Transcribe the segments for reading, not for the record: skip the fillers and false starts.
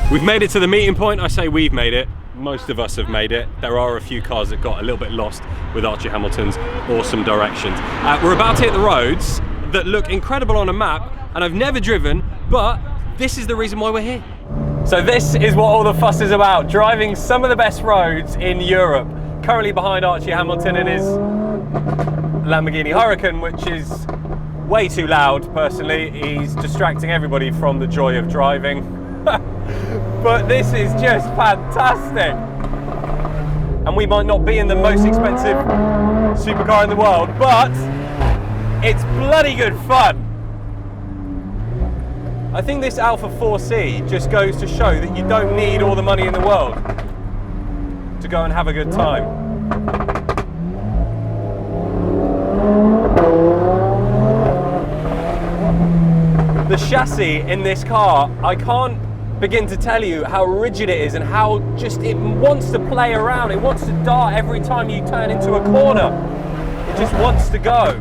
We've made it to the meeting point. I say we've made it. Most of us have made it. There are a few cars that got a little bit lost with Archie Hamilton's awesome directions. We're about to hit the roads that look incredible on a map, and I've never driven, but this is the reason why we're here. So this is what all the fuss is about, driving some of the best roads in Europe. Currently behind Archie Hamilton in his Lamborghini Huracan, which is way too loud, personally. He's distracting everybody from the joy of driving. But this is just fantastic. And we might not be in the most expensive supercar in the world, but it's bloody good fun. I think this Alfa 4C just goes to show that you don't need all the money in the world to go and have a good time. The chassis in this car, I can't begin to tell you how rigid it is and how just it wants to play around. It wants to dart every time you turn into a corner. It just wants to go.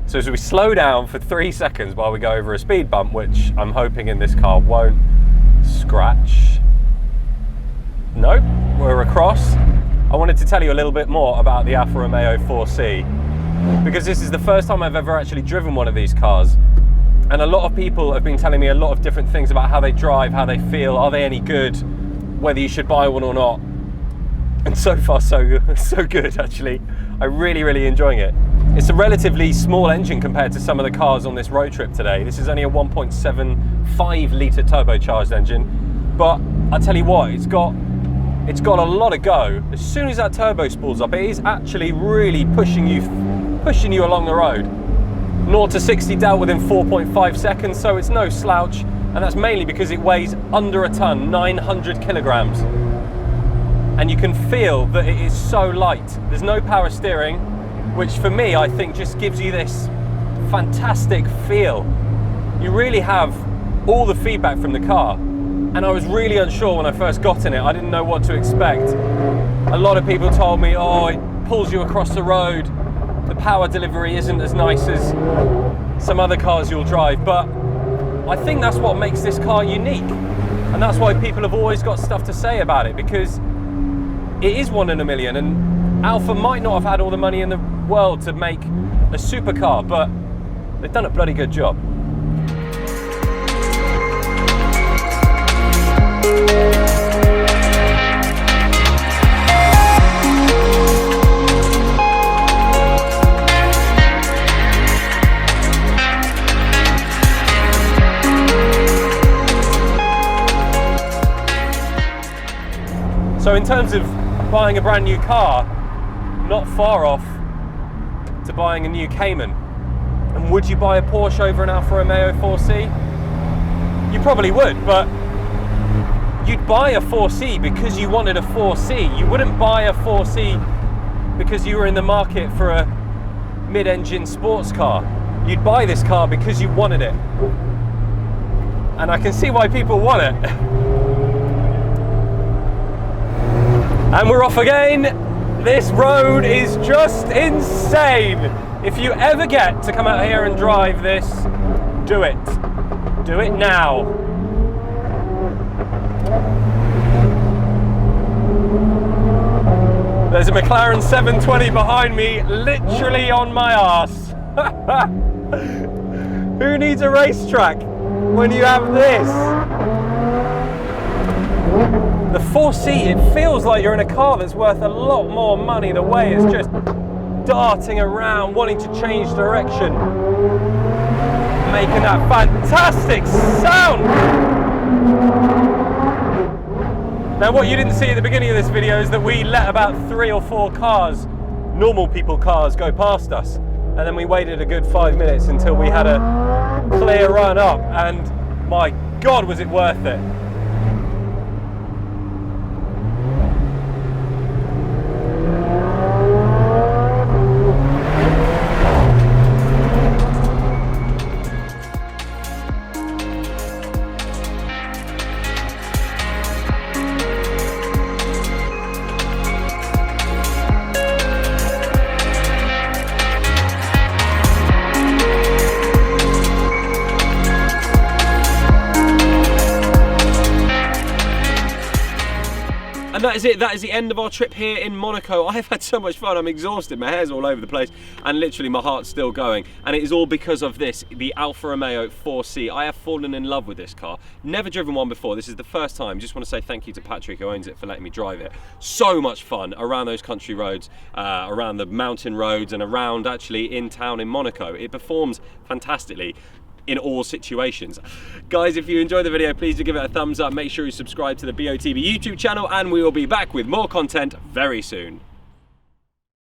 So as we slow down for 3 seconds while we go over a speed bump, which I'm hoping in this car won't scratch. Nope, we're across. I wanted to tell you a little bit more about the Alfa Romeo 4C, because this is the first time I've ever actually driven one of these cars. And a lot of people have been telling me a lot of different things about how they drive, how they feel, are they any good, whether you should buy one or not. And so far so good actually. I'm really enjoying it. It's a relatively small engine compared to some of the cars on this road trip today. This is only a 1.75 litre turbocharged engine, but I tell you what, it's got a lot of go. As soon as that turbo spools up, it is actually really pushing you along the road. 0 to 60 dealt with in 4.5 seconds, so it's no slouch, and that's mainly because it weighs under a ton, 900 kilograms. And you can feel that it is so light. There's no power steering, which for me, I think just gives you this fantastic feel. You really have all the feedback from the car. And I was really unsure when I first got in it. I didn't know what to expect. A lot of people told me, oh, it pulls you across the road. The power delivery isn't as nice as some other cars you'll drive, but I think that's what makes this car unique. And that's why people have always got stuff to say about it, because it is 1 in a million, and Alfa might not have had all the money in the world to make a supercar, but they've done a bloody good job. So in terms of buying a brand new car, not far off to buying a new Cayman. And would you buy a Porsche over an Alfa Romeo 4C? You probably would, but you'd buy a 4C because you wanted a 4C. You wouldn't buy a 4C because you were in the market for a mid-engine sports car. You'd buy this car because you wanted it. And I can see why people want it. And we're off again. This road is just insane. If you ever get to come out here and drive this, do it. Do it now. There's a McLaren 720 behind me, literally on my arse. Who needs a racetrack when you have this? The 4C, it feels like you're in a car that's worth a lot more money. The way it's just darting around, wanting to change direction, making that fantastic sound. Now what you didn't see at the beginning of this video is that we let about 3 or 4 cars, normal people cars, go past us, and then we waited a good 5 minutes until we had a clear run up, and my God, was it worth it. And that is it. That is the end of our trip here in Monaco. I have had so much fun. I'm exhausted. My hair's all over the place, and literally my heart's still going. And it is all because of this, the Alfa Romeo 4C. I have fallen in love with this car. Never driven one before. This is the first time. Just want to say thank you to Patrick, who owns it, for letting me drive it. So much fun around those country roads, around the mountain roads, and around actually in town in Monaco. It performs fantastically in all situations. Guys, if you enjoyed the video, please do give it a thumbs up. Make sure you subscribe to the BOTB YouTube channel, and we will be back with more content very soon.